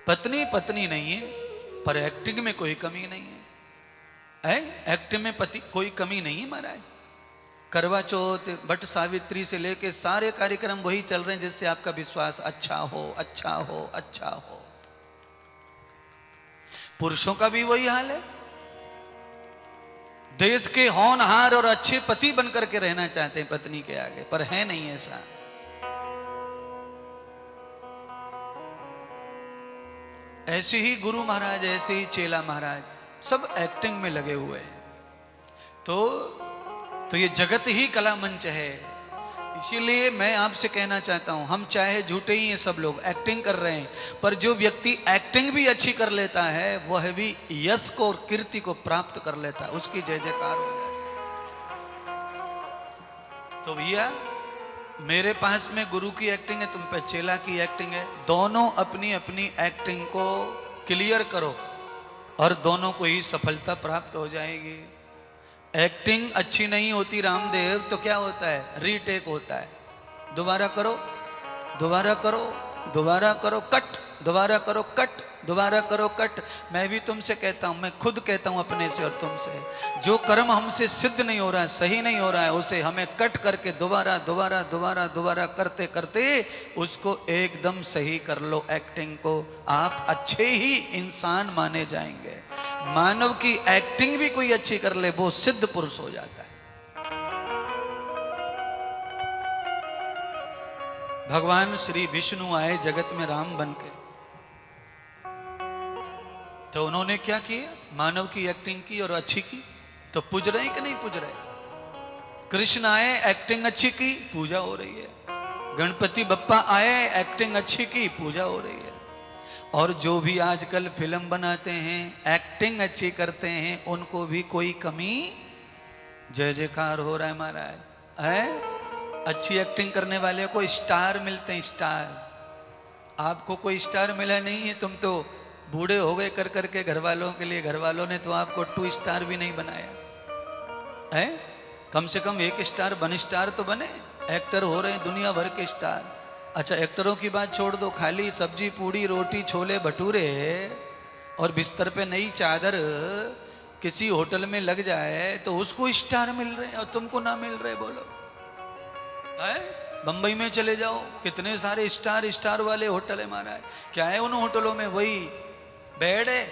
पत्नी पत्नी नहीं है, पर एक्टिंग में कोई कमी नहीं है। एक्टिंग में पति कोई कमी नहीं है महाराज। करवा चौथ, बट सावित्री से लेके सारे कार्यक्रम वही चल रहे हैं जिससे आपका विश्वास अच्छा हो, अच्छा हो, अच्छा हो। पुरुषों का भी वही हाल है। देश के होनहार और अच्छे पति बनकर के रहना चाहते हैं पत्नी के आगे, पर है नहीं ऐसा। ऐसे ही गुरु महाराज, ऐसे ही चेला महाराज, सब एक्टिंग में लगे हुए हैं। तो ये जगत ही कला मंच है। इसीलिए मैं आपसे कहना चाहता हूं, हम चाहे झूठे ही हैं, सब लोग एक्टिंग कर रहे हैं, पर जो व्यक्ति एक्टिंग भी अच्छी कर लेता है वह भी यश को और कीर्ति को प्राप्त कर लेता है, उसकी जय जयकार हो जाए। तो भैया मेरे पास में गुरु की एक्टिंग है, तुम पे चेला की एक्टिंग है। दोनों अपनी अपनी एक्टिंग को क्लियर करो और दोनों को ही सफलता प्राप्त हो जाएगी। एक्टिंग अच्छी नहीं होती रामदेव तो क्या होता है? रीटेक होता है। दोबारा करो, दोबारा करो, दोबारा करो, कट, दोबारा करो, कट, दोबारा करो, कट। मैं भी तुमसे कहता हूं, मैं खुद कहता हूं अपने से और तुमसे, जो कर्म हमसे सिद्ध नहीं हो रहा है, सही नहीं हो रहा है, उसे हमें कट करके दोबारा दोबारा दोबारा दोबारा करते करते उसको एकदम सही कर लो। एक्टिंग को आप अच्छे ही इंसान माने जाएंगे। मानव की एक्टिंग भी कोई अच्छी कर ले वो सिद्ध पुरुष हो जाता है। भगवान श्री विष्णु आए जगत में राम बनके, तो उन्होंने क्या किया? मानव की एक्टिंग की और अच्छी की, तो पूज रहे कि नहीं पूज रहे? कृष्ण आए, एक्टिंग अच्छी की, पूजा हो रही है। गणपति बप्पा आए, एक्टिंग अच्छी की, पूजा हो रही है। और जो भी आजकल फिल्म बनाते हैं, एक्टिंग अच्छी करते हैं, उनको भी कोई कमी, जय जयकार हो रहा है महाराज। है अच्छी एक्टिंग करने वाले को स्टार मिलते हैं, स्टार। आपको कोई स्टार मिला नहीं है, तुम तो बूढ़े हो गए कर करके घर वालों के लिए। घर वालों ने तो आपको 2 स्टार भी नहीं बनाया है। कम से कम 1 स्टार, 1 स्टार तो बने। एक्टर हो रहे हैं दुनिया भर के स्टार। अच्छा, एक्टरों की बात छोड़ दो, खाली सब्जी पूड़ी रोटी छोले भटूरे और बिस्तर पे नई चादर किसी होटल में लग जाए तो उसको स्टार मिल रहे हैं और तुमको ना मिल रहे, बोलो। है बंबई में चले जाओ, कितने सारे स्टार वाले होटल है महाराज। क्या है उन होटलों में? वही बेड है,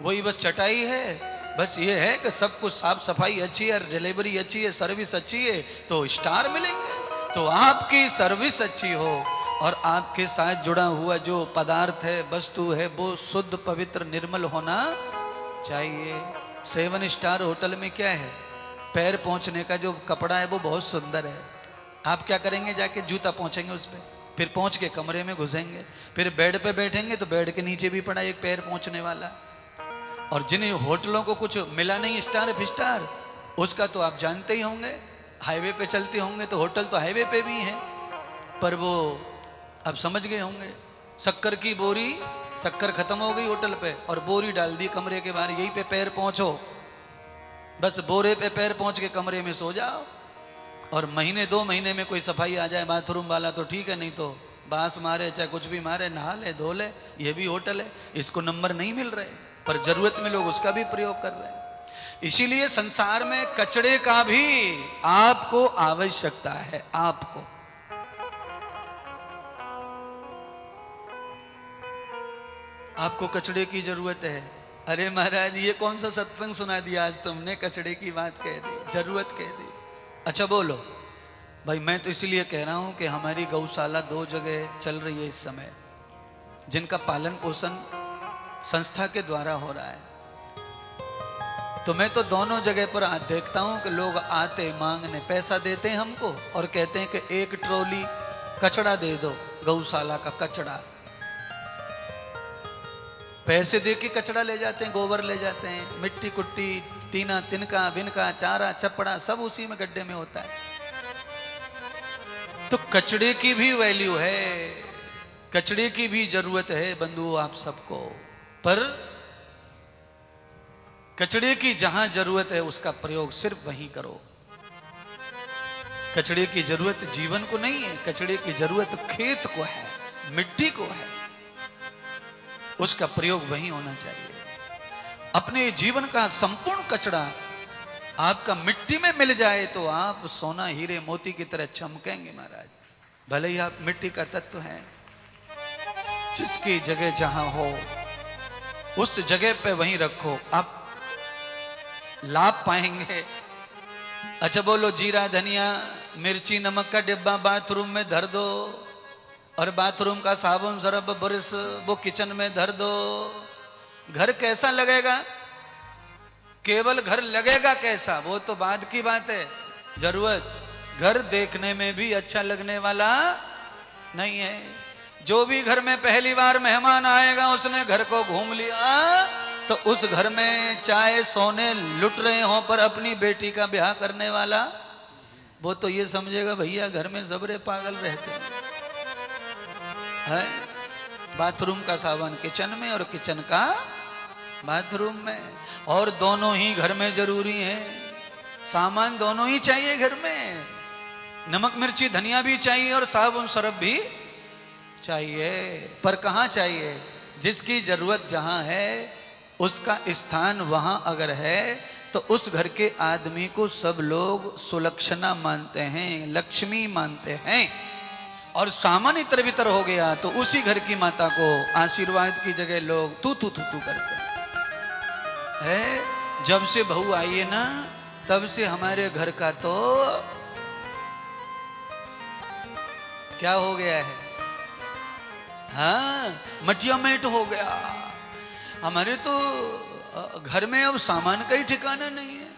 वही बस चटाई है, बस ये है कि सब कुछ साफ सफाई अच्छी है, डिलीवरी अच्छी है, सर्विस अच्छी है, तो स्टार मिलेंगे। तो आपकी सर्विस अच्छी हो और आपके साथ जुड़ा हुआ जो पदार्थ है, वस्तु है, वो शुद्ध पवित्र निर्मल होना चाहिए। 7 स्टार होटल में क्या है? पैर पहुंचने का जो कपड़ा है वो बहुत सुंदर है। आप क्या करेंगे? जाके जूता पहुंचेंगे उस पर, फिर पहुंच के कमरे में घुसेंगे, फिर बेड पे बैठेंगे तो बेड के नीचे भी पड़ा एक पैर पहुंचने वाला। और जिन होटलों को कुछ मिला नहीं स्टार 5 स्टार, उसका तो आप जानते ही होंगे। हाईवे पे चलते होंगे तो होटल तो हाईवे पे भी है, पर वो आप समझ गए होंगे, शक्कर की बोरी, शक्कर खत्म हो गई होटल पे और बोरी डाल दी कमरे के बाहर, यहीं पे पैर पहुंचो, बस बोरे पे पैर पहुंच के कमरे में सो जाओ। और महीने 2 महीने में कोई सफाई आ जाए बाथरूम वाला तो ठीक है, नहीं तो बांस मारे चाहे कुछ भी मारे, नहा ले धो ले, ये भी होटल है। इसको नंबर नहीं मिल रहे, पर जरूरत में लोग उसका भी प्रयोग कर रहे हैं। इसीलिए संसार में कचड़े का भी आपको आवश्यकता है। आपको कचड़े की जरूरत है। अरे महाराज, ये कौन सा सत्संग सुना दिया आज तुमने? कचड़े की बात कह दी, जरूरत कह दी। अच्छा बोलो भाई, मैं तो इसलिए कह रहा हूं कि हमारी गौशाला 2 जगह चल रही है इस समय, जिनका पालन पोषण संस्था के द्वारा हो रहा है। तो मैं तो दोनों जगह पर देखता हूं कि लोग आते मांगने, पैसा देते हैं हमको और कहते हैं कि 1 ट्रॉली कचड़ा दे दो, गौशाला का कचड़ा। पैसे दे के कचड़ा ले जाते हैं, गोबर ले जाते हैं, मिट्टी कुट्टी, तीना तिनका बिनका, चारा चपड़ा सब उसी में गड्ढे में होता है। तो कचड़े की भी वैल्यू है, कचड़े की भी जरूरत है बंधुओं आप सबको। पर कचड़े की जहां जरूरत है उसका प्रयोग सिर्फ वहीं करो। कचड़े की जरूरत जीवन को नहीं है, कचड़े की जरूरत खेत को है, मिट्टी को है। उसका प्रयोग वहीं होना चाहिए। अपने जीवन का संपूर्ण कचरा आपका मिट्टी में मिल जाए तो आप सोना हीरे मोती की तरह चमकेंगे महाराज। भले ही आप मिट्टी का तत्व हैं, जिसकी जगह जहां हो उस जगह पे वहीं रखो, आप लाभ पाएंगे। अच्छा बोलो, जीरा धनिया मिर्ची नमक का डिब्बा बाथरूम में धर दो और बाथरूम का साबुन सरफ ब्रश वो किचन में धर दो, घर कैसा लगेगा? केवल घर लगेगा कैसा वो तो बाद की बात है। जरूरत घर देखने में भी अच्छा लगने वाला नहीं है। जो भी घर में पहली बार मेहमान आएगा उसने घर को घूम लिया तो उस घर में चाहे सोने लुट रहे हो पर अपनी बेटी का ब्याह करने वाला वो तो ये समझेगा भैया घर में सबरे पागल रहते हैं। बाथरूम का सावन किचन में और किचन का बाथरूम में, और दोनों ही घर में जरूरी है। सामान दोनों ही चाहिए घर में, नमक मिर्ची धनिया भी चाहिए और साबुन सरफ भी चाहिए। पर कहाँ चाहिए? जिसकी जरूरत जहां है उसका स्थान वहां अगर है तो उस घर के आदमी को सब लोग सुलक्षणा मानते हैं, लक्ष्मी मानते हैं। और सामान इतर बितर हो गया तो उसी घर की माता को आशीर्वाद की जगह लोग तू तू तू तू करते हैं। जब से बहू आई है ना तब से हमारे घर का तो क्या हो गया है? हाँ, मटिया मेट हो गया। हमारे तो घर में अब सामान का ही ठिकाना नहीं है।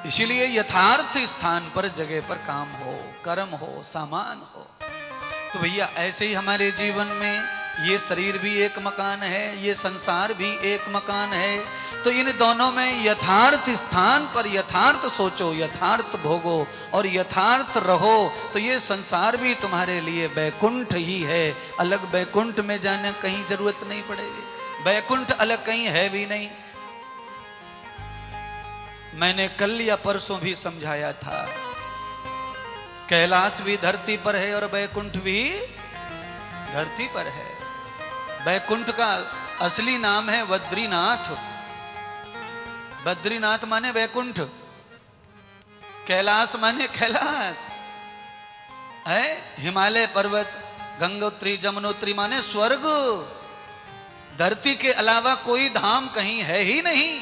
इसीलिए यथार्थ स्थान पर जगह पर काम हो, कर्म हो, सामान हो। तो भैया ऐसे ही हमारे जीवन में ये शरीर भी एक मकान है, ये संसार भी एक मकान है। तो इन दोनों में यथार्थ स्थान पर यथार्थ सोचो, यथार्थ भोगो और यथार्थ रहो तो ये संसार भी तुम्हारे लिए बैकुंठ ही है। अलग बैकुंठ में जाने कहीं जरूरत नहीं पड़ेगी। बैकुंठ अलग कहीं है भी नहीं। मैंने कल या परसों भी समझाया था, कैलाश भी धरती पर है और बैकुंठ भी धरती पर है। बैकुंठ का असली नाम है बद्रीनाथ। बद्रीनाथ माने बैकुंठ, कैलाश माने कैलाश है। हिमालय पर्वत, गंगोत्री जमुनोत्री माने स्वर्ग। धरती के अलावा कोई धाम कहीं है ही नहीं।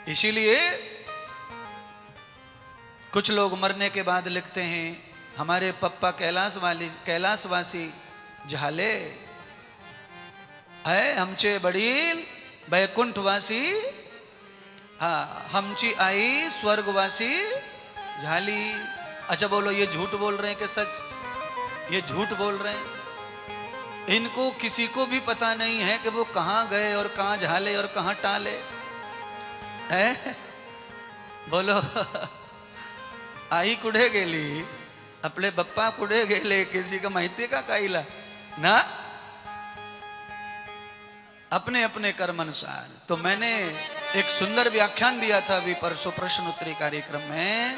इसीलिए कुछ लोग मरने के बाद लिखते हैं हमारे पप्पा कैलाशवासी झाले है, हमचे बड़ील बैकुंठवासी, हाँ हमची आई स्वर्गवासी झाली। अच्छा बोलो, ये झूठ बोल रहे हैं कि सच? ये झूठ बोल रहे हैं। इनको किसी को भी पता नहीं है कि वो कहाँ गए और कहाँ झाले और कहाँ टाले है। बोलो आई कुठे गेली, आपले बप्पा कुठे गेले, किसी का माहिती का काईला ना, अपने अपने कर्म अनुसार। तो मैंने एक सुंदर व्याख्यान दिया था अभी परसों प्रश्नोत्तरी कार्यक्रम में।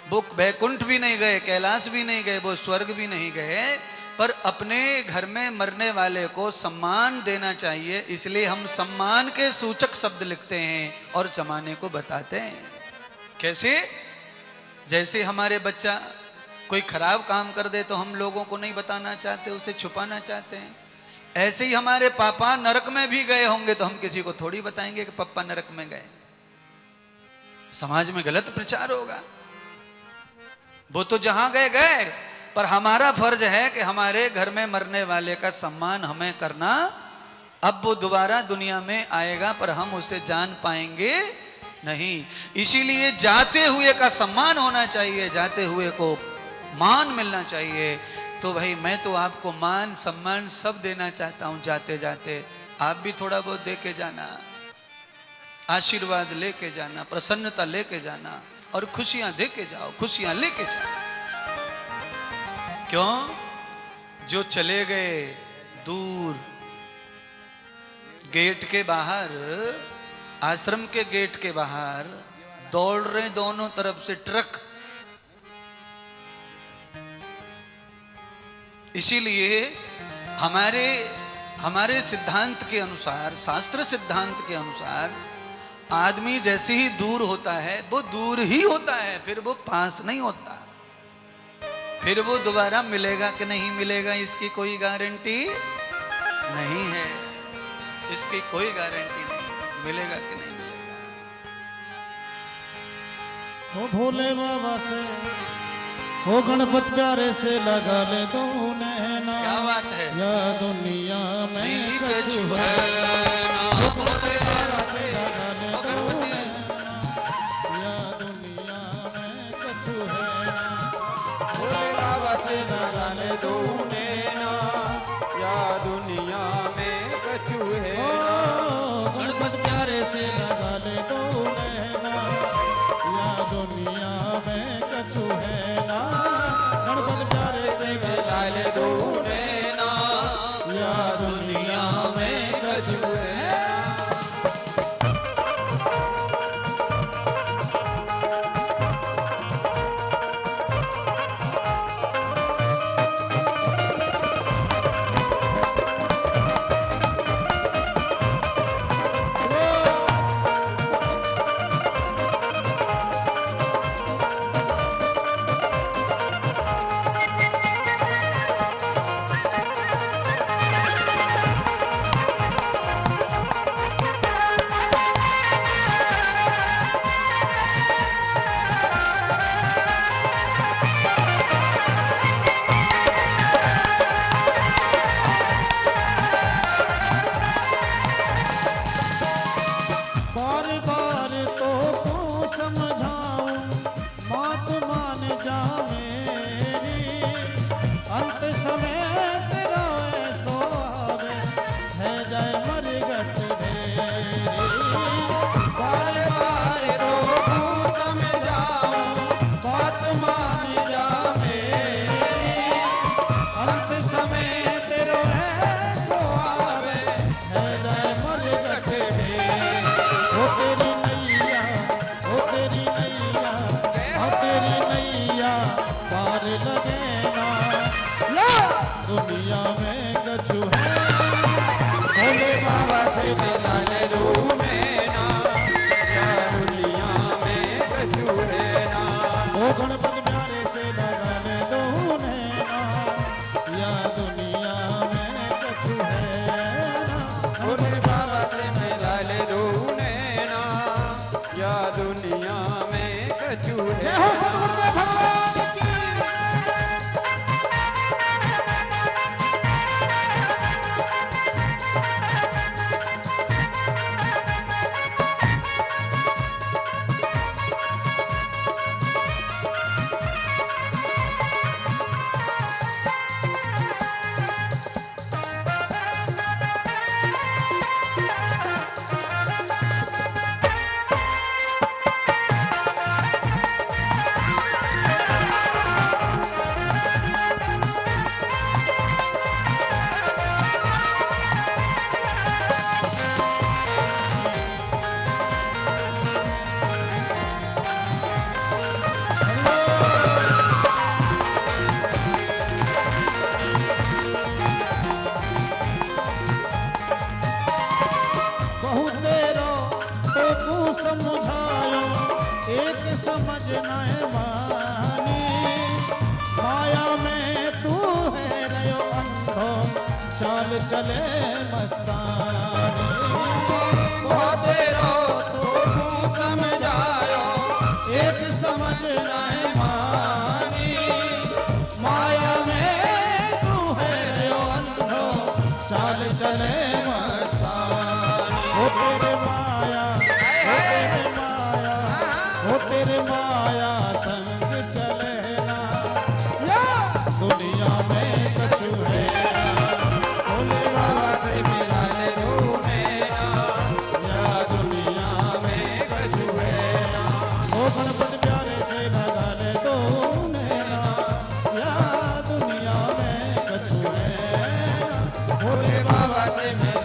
वो बैकुंठ भी नहीं गए, कैलाश भी नहीं गए, वो स्वर्ग भी नहीं गए, पर अपने घर में मरने वाले को सम्मान देना चाहिए। इसलिए हम सम्मान के सूचक शब्द लिखते हैं और जमाने को बताते हैं। कैसे? जैसे हमारे बच्चा कोई खराब काम कर दे तो हम लोगों को नहीं बताना चाहते, उसे छुपाना चाहते हैं। ऐसे ही हमारे पापा नरक में भी गए होंगे तो हम किसी को थोड़ी बताएंगे कि पापा नरक में गए। समाज में गलत प्रचार होगा। वो तो जहां गए गए, पर हमारा फर्ज है कि हमारे घर में मरने वाले का सम्मान हमें करना। अब वो दोबारा दुनिया में आएगा पर हम उसे जान पाएंगे नहीं। इसीलिए जाते हुए का सम्मान होना चाहिए, जाते हुए को मान मिलना चाहिए। तो भाई मैं तो आपको मान सम्मान सब देना चाहता हूं। जाते जाते आप भी थोड़ा बहुत दे के जाना, आशीर्वाद लेके जाना, प्रसन्नता लेके जाना और खुशियां दे के जाओ, खुशियां लेके जाओ। क्यों? जो चले गए दूर गेट के बाहर, आश्रम के गेट के बाहर दौड़ रहे दोनों तरफ से ट्रक, इसीलिए हमारे सिद्धांत के अनुसार, शास्त्र सिद्धांत के अनुसार, आदमी जैसे ही दूर होता है वो दूर ही होता है, फिर वो पास नहीं होता। फिर वो दोबारा मिलेगा कि नहीं मिलेगा इसकी कोई गारंटी नहीं है, इसकी कोई गारंटी नहीं, मिलेगा कि नहीं मिलेगा। हो भोले बाबा से, हो गणपत प्यारे से लगा ले दो नैना। क्या बात है। या दुनिया में कछु है ना, भोले बाबा से लगा ले दो नैना। या दुनिया में कछु है ना, भोले बाबा से लगा ले दो नैना। या दुनिया में कछु है ना, गणपत प्यारे से लगा ले दो नैना। या दुनिया में कछु है ना, गणपत प्यारे से लगा ले दो नैना। या दुनिया में कछु है ना। दुनिया में कछु है, भोले बाबा से मिला ले दो नैना। या दुनिया में कछु है ना, ओ गणपत प्यारे से लगा ले दो नैना। या दुनिया में कछु है ना, भोले बाबा से मिला ले दो नैना। या दुनिया में कछु है। जय हो सतगुरुदेव भगवान की। समझ नहीं मानी, माया में तू है रयो अंधो, चाल चले मस्तानी। तेरो तो समझायो, एक समझ नहीं मानी, माया में तू है रयो अंधो, चाल चले मस्तानी। हो तेरे माया, हो तेरे माया, हो तेरे माया संग चले ना। दुनिया में कछु है ना, भोले बाबा से मिला ले दो नैना। या दुनिया में कछु है ना, ओ गणपत प्यारे से लगा ले दो नैना। या दुनिया में कछु है ना, भोले बाबा से मिला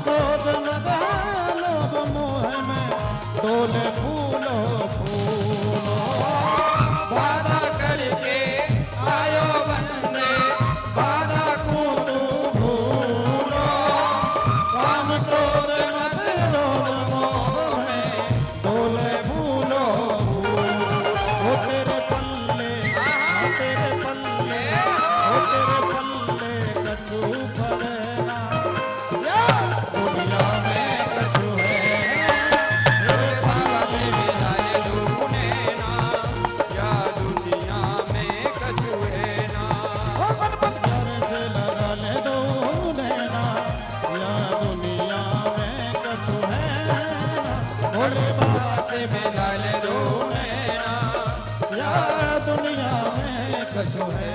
क्रोध मद लोभ मोह में डोले फूलो फूलो वादा करके आयो बंदे वादा को तू भूलो काम क्रोध मद लोभ मोह में डोले फूलो फूलो हो तेरे पल्ले हो तेरे पल्ले कछु पड़ना या दुनिया में कछु है तेरे पाले मिलाए लूने ना या दुनिया में कछु है ना ओ गणपत प्यार से लगा ले दो नैना या दुनिया में कछु है ना भोले बाबा से मिला ले दो नैना या दुनिया में कछु है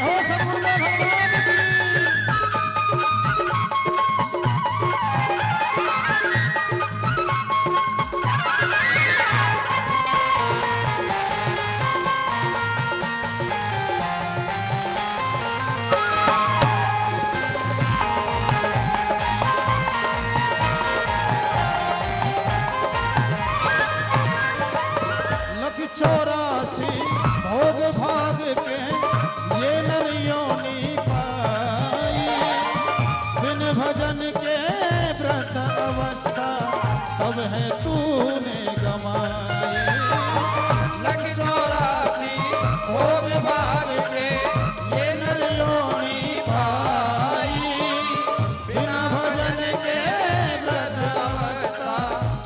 हो सद्गुरुदेव भगवान की लख 84 भोग भाग के ये नरियोनी पाई बिन भजन के व्रत अवस्था सब है तूने गमाए लख 84 भोग भाग के ये नरियोनी पाई बिन भजन के व्रत अवस्था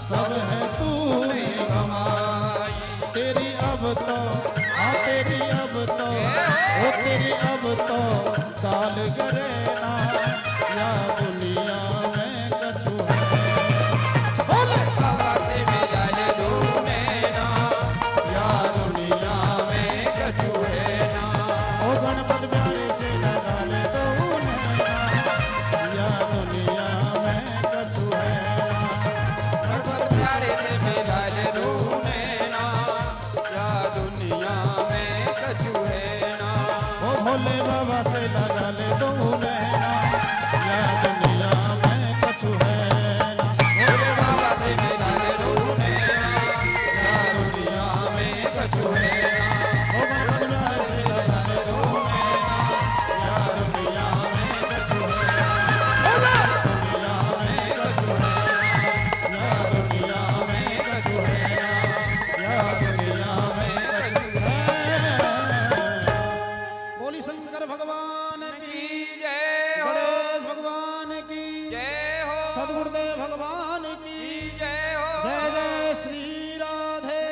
सब है तूने गमाई तेरी अब तो तेरी अब तो ओ तेरी अब तो काल करे ना या दुनिया में कछु है बोले बाबा से मिला ले दो नैना या दुनिया में कछु है ना ओ गणपत प्यारे से लगा ले दो नैना या दुनिया में कछु है ना गणपत प्यारे से मिला ले दो नैना या दुनिया में कछु है ना ओ भोले बाबा से लगा ले दो नैना या दुनिया में कछु है ना भोले बाबा से मिला ले दो नैना या दुनिया में कछु है ना ओ गणपत प्यारे से लगा ले दो नैना या दुनिया में कछु है ना दुनिया में कछु है ना या दुनिया में कछु है ना या दुनिया में कछु है बोली शंकर भगवान की जय हो गणेश भगवान की जय हो सद्गुरुदेव भगवान की जय हो जय जय श्री राधे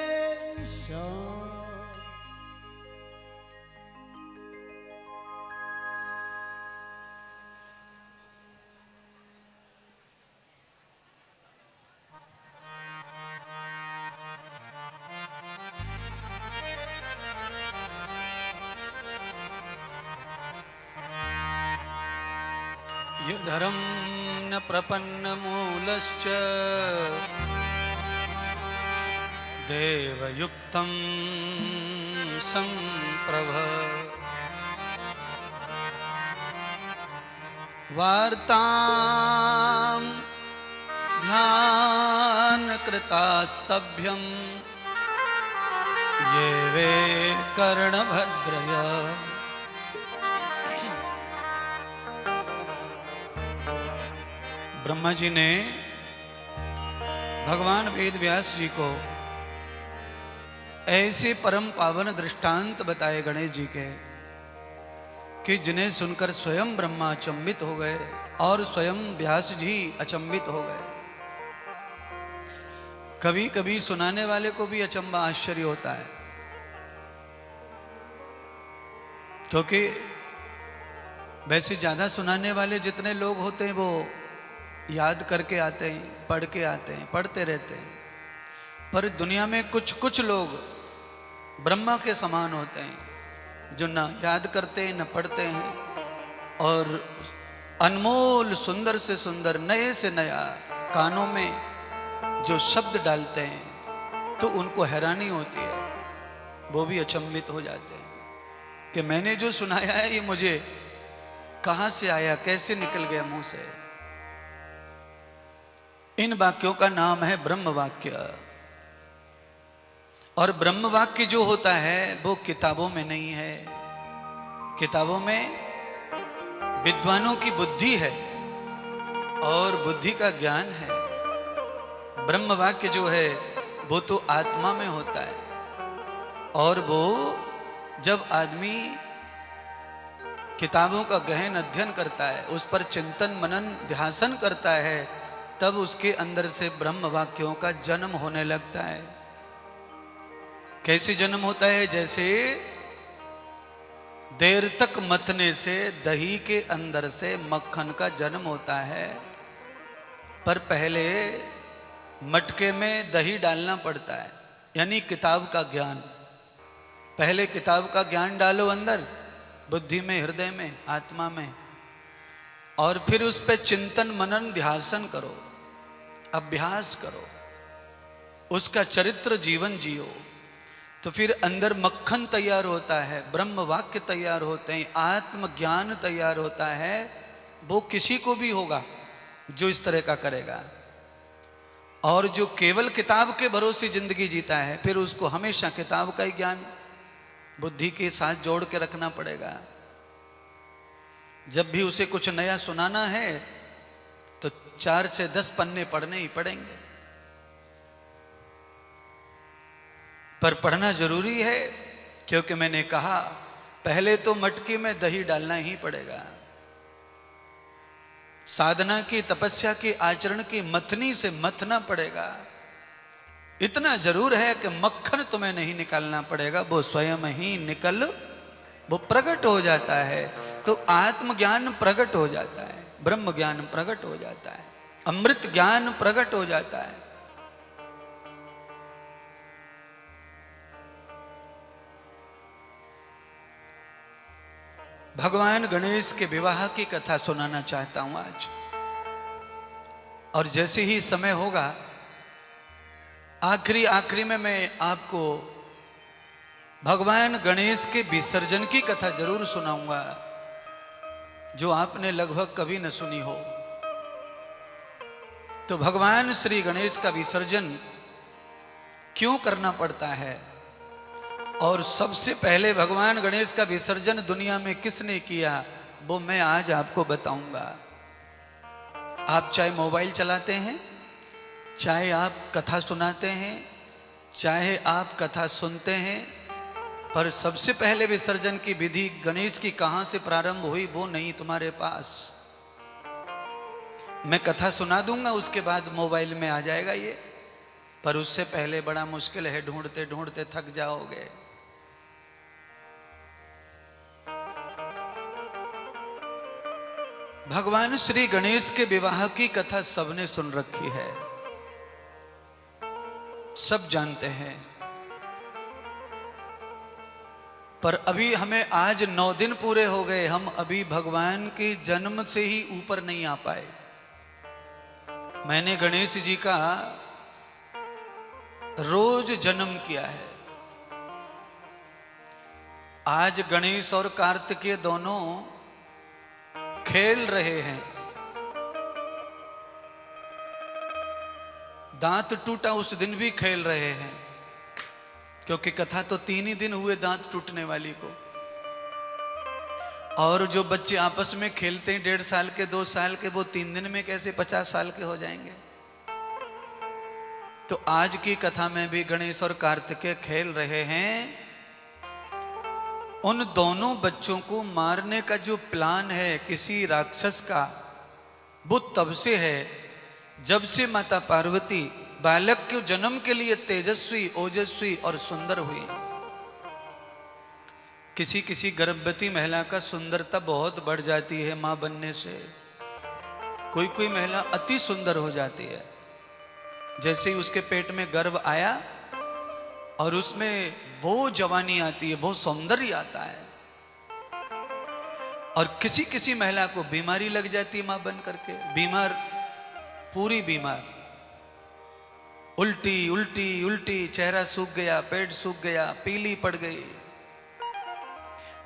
श्याम युधरं न प्रपन्नमूलश्च देवयुक्तं सम्प्रभ वार्तां ध्यानकृतास्तभ्यं ये वे कर्णभद्रय ब्रह्मा जी ने भगवान वेद व्यास जी को ऐसे परम पावन दृष्टांत बताए गणेश जी के कि जिन्हें सुनकर स्वयं ब्रह्मा अचंबित हो गए और स्वयं व्यास जी अचंबित हो गए। कभी कभी सुनाने वाले को भी अचंबा आश्चर्य होता है, क्योंकि वैसे ज्यादा सुनाने वाले जितने लोग होते हैं वो याद करके आते हैं, पढ़ के आते हैं, पढ़ते रहते हैं, पर दुनिया में कुछ कुछ लोग ब्रह्मा के समान होते हैं जो ना याद करते हैं न पढ़ते हैं, और अनमोल सुंदर से सुंदर नए से नया कानों में जो शब्द डालते हैं तो उनको हैरानी होती है, वो भी अचंभित हो जाते हैं कि मैंने जो सुनाया है ये मुझे कहां से आया, कैसे निकल गया मुंह से। इन वाक्यों का नाम है ब्रह्म वाक्य। और ब्रह्म वाक्य जो होता है वो किताबों में नहीं है। किताबों में विद्वानों की बुद्धि है और बुद्धि का ज्ञान है। ब्रह्म वाक्य जो है वो तो आत्मा में होता है, और वो जब आदमी किताबों का गहन अध्ययन करता है, उस पर चिंतन मनन ध्यासन करता है, तब उसके अंदर से ब्रह्म वाक्यों का जन्म होने लगता है। कैसे जन्म होता है? जैसे देर तक मथने से दही के अंदर से मक्खन का जन्म होता है, पर पहले मटके में दही डालना पड़ता है, यानी किताब का ज्ञान। पहले किताब का ज्ञान डालो अंदर, बुद्धि में, हृदय में, आत्मा में, और फिर उस पर चिंतन मनन ध्यासन करो, अभ्यास करो, उसका चरित्र जीवन जियो, तो फिर अंदर मक्खन तैयार होता है, ब्रह्म वाक्य तैयार होते हैं, आत्मज्ञान तैयार होता है। वो किसी को भी होगा जो इस तरह का करेगा। और जो केवल किताब के भरोसे जिंदगी जीता है, फिर उसको हमेशा किताब का ही ज्ञान बुद्धि के साथ जोड़ के रखना पड़ेगा। जब भी उसे कुछ नया सुनाना है तो 4 से 10 पन्ने पढ़ने ही पड़ेंगे। पर पढ़ना जरूरी है, क्योंकि मैंने कहा पहले तो मटकी में दही डालना ही पड़ेगा। साधना की, तपस्या की, आचरण की मथनी से मथना पड़ेगा। इतना जरूर है कि मक्खन तुम्हें नहीं निकालना पड़ेगा, वो स्वयं ही वो प्रकट हो जाता है। तो आत्मज्ञान प्रकट हो जाता है, ब्रह्म ज्ञान प्रकट हो जाता है, अमृत ज्ञान प्रकट हो जाता है। भगवान गणेश के विवाह की कथा सुनाना चाहता हूं आज। और जैसे ही समय होगा, आखिरी में मैं आपको भगवान गणेश के विसर्जन की कथा जरूर सुनाऊंगा, जो आपने लगभग कभी न सुनी हो। तो भगवान श्री गणेश का विसर्जन क्यों करना पड़ता है, और सबसे पहले भगवान गणेश का विसर्जन दुनिया में किसने किया, वो मैं आज आपको बताऊंगा। आप चाहे मोबाइल चलाते हैं, चाहे आप कथा सुनाते हैं, चाहे आप कथा सुनते हैं, पर सबसे पहले विसर्जन की विधि गणेश की कहां से प्रारंभ हुई वो नहीं तुम्हारे पास। मैं कथा सुना दूंगा, उसके बाद मोबाइल में आ जाएगा ये, पर उससे पहले बड़ा मुश्किल है, ढूंढते ढूंढते थक जाओगे। भगवान श्री गणेश के विवाह की कथा सबने सुन रखी है, सब जानते हैं, पर अभी हमें आज 9 दिन पूरे हो गए, हम अभी भगवान के जन्म से ही ऊपर नहीं आ पाए। मैंने गणेश जी का रोज जन्म किया है। आज गणेश और कार्तिकेय दोनों खेल रहे हैं। दांत टूटा उस दिन भी खेल रहे हैं, क्योंकि कथा तो 3 ही दिन हुए दांत टूटने वाली को। और जो बच्चे आपस में खेलते हैं 1.5 साल के, 2 साल के, वो 3 दिन में कैसे 50 साल के हो जाएंगे। तो आज की कथा में भी गणेश और कार्तिकेय खेल रहे हैं। उन दोनों बच्चों को मारने का जो प्लान है किसी राक्षस का, वो तब से है जब से माता पार्वती बालक के जन्म के लिए तेजस्वी, ओजस्वी और सुंदर हुई। किसी किसी गर्भवती महिला का सुंदरता बहुत बढ़ जाती है मां बनने से। कोई कोई महिला अति सुंदर हो जाती है। जैसे ही उसके पेट में गर्भ आया और उसमें वो जवानी आती है, वो सौंदर्य आता है, और किसी किसी महिला को बीमारी लग जाती है मां बन करके, बीमार, पूरी बीमार, उल्टी उल्टी उल्टी, चेहरा सूख गया, पेट सूख गया, पीली पड़ गई।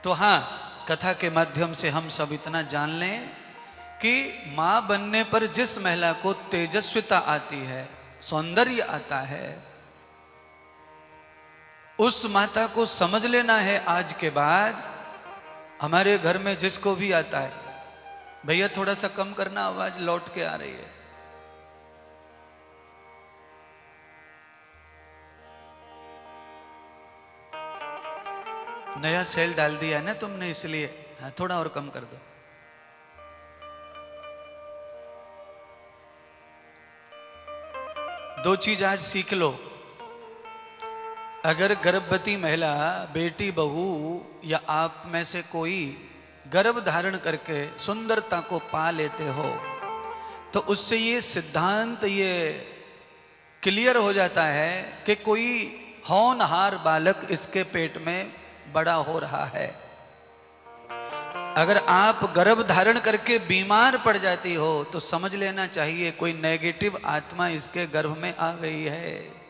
तो हाँ, कथा के माध्यम से हम सब इतना जान लें कि मां बनने पर जिस महिला को तेजस्विता आती है, सौंदर्य आता है, उस माता को समझ लेना है आज के बाद। हमारे घर में जिसको भी आता है, भैया थोड़ा सा कम करना, आवाज लौट के आ रही है। नया सेल डाल दिया है ना तुमने, इसलिए हाँ, थोड़ा और कम कर दो। दो चीज आज सीख लो। अगर गर्भवती महिला, बेटी, बहू या आप में से कोई गर्भ धारण करके सुंदरता को पा लेते हो, तो उससे ये सिद्धांत ये क्लियर हो जाता है कि कोई होनहार बालक इसके पेट में बड़ा हो रहा है। अगर आप गर्भ धारण करके बीमार पड़ जाती हो तो समझ लेना चाहिए कोई नेगेटिव आत्मा इसके गर्भ में आ गई है।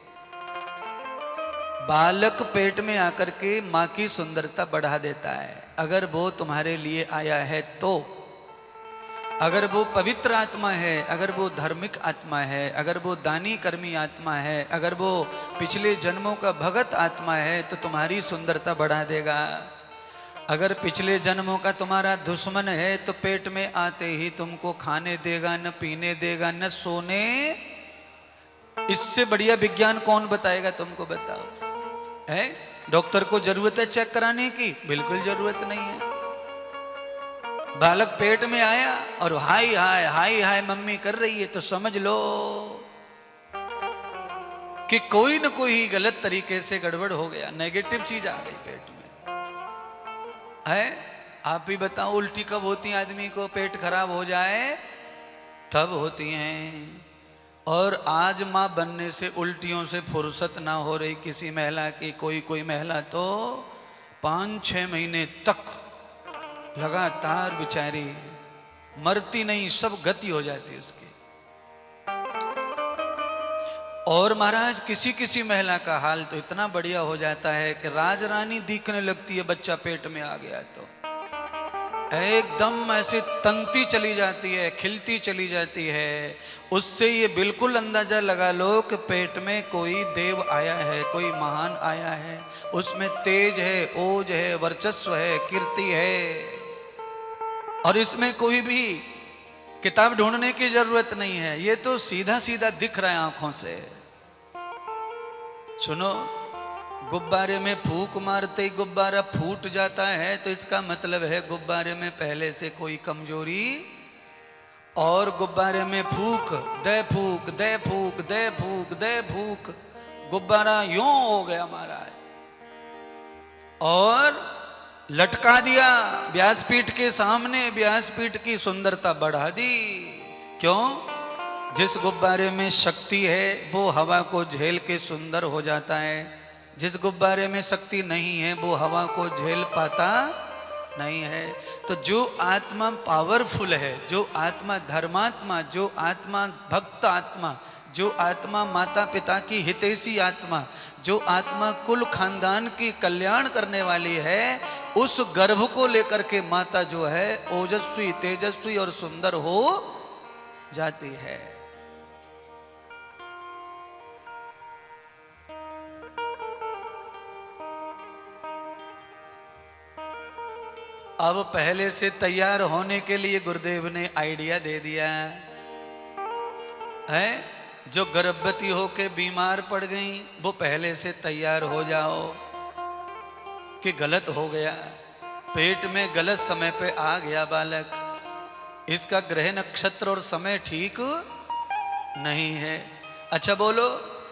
बालक पेट में आकर के मां की सुंदरता बढ़ा देता है, अगर वो तुम्हारे लिए आया है तो। अगर वो पवित्र आत्मा है, अगर वो धार्मिक आत्मा है, अगर वो दानी कर्मी आत्मा है, अगर वो पिछले जन्मों का भगत आत्मा है, तो तुम्हारी सुंदरता बढ़ा देगा। अगर पिछले जन्मों का तुम्हारा दुश्मन है तो पेट में आते ही तुमको खाने देगा, न पीने देगा, न सोने। इससे बढ़िया विज्ञान कौन बताएगा तुमको, बताओ? है डॉक्टर को जरूरत है चेक कराने की? बिल्कुल जरूरत नहीं है। बालक पेट में आया और हाय हाय हाय हाय मम्मी कर रही है, तो समझ लो कि कोई न कोई गलत तरीके से गड़बड़ हो गया, नेगेटिव चीज आ गई पेट में। है आप भी बताओ, उल्टी कब होती है आदमी को? पेट खराब हो जाए तब होती हैं। और आज मां बनने से उल्टियों से फुर्सत ना हो रही किसी महिला की। कोई महिला तो 5-6 महीने तक लगातार बेचारी मरती नहीं, सब गति हो जाती उसकी। और महाराज किसी किसी महिला का हाल तो इतना बढ़िया हो जाता है कि राजरानी दिखने लगती है बच्चा पेट में आ गया तो। एकदम ऐसे तंती चली जाती है, खिलती चली जाती है। उससे ये बिल्कुल अंदाजा लगा लो कि पेट में कोई देव आया है, कोई महान आया है। उसमें तेज है, ओज है, वर्चस्व है, कीर्ति है। और इसमें कोई भी किताब ढूंढने की जरूरत नहीं है, ये तो सीधा सीधा दिख रहा है आंखों से। सुनो, गुब्बारे में फूंक मारते ही गुब्बारा फूट जाता है, तो इसका मतलब है गुब्बारे में पहले से कोई कमजोरी। और गुब्बारे में फूंक दे फूंक दे फूंक दे फूंक दे फूंक, गुब्बारा यूं हो गया महाराज। और लटका दिया व्यासपीठ के सामने, व्यासपीठ की सुंदरता बढ़ा दी। क्यों? जिस गुब्बारे में शक्ति है वो हवा को झेल के सुंदर हो जाता है। जिस गुब्बारे में शक्ति नहीं है वो हवा को झेल पाता नहीं है। तो जो आत्मा पावरफुल है, जो आत्मा धर्मात्मा, जो आत्मा भक्त आत्मा, जो आत्मा माता पिता की हितैषी आत्मा, जो आत्मा कुल खानदान की कल्याण करने वाली है, उस गर्भ को लेकर के माता जो है ओजस्वी, तेजस्वी और सुंदर हो जाती है। अब पहले से तैयार होने के लिए गुरुदेव ने आइडिया दे दिया है। जो गर्भवती होके बीमार पड़ गई वो पहले से तैयार हो जाओ कि गलत हो गया, पेट में गलत समय पे आ गया बालक, इसका ग्रह नक्षत्र और समय ठीक नहीं है। अच्छा बोलो,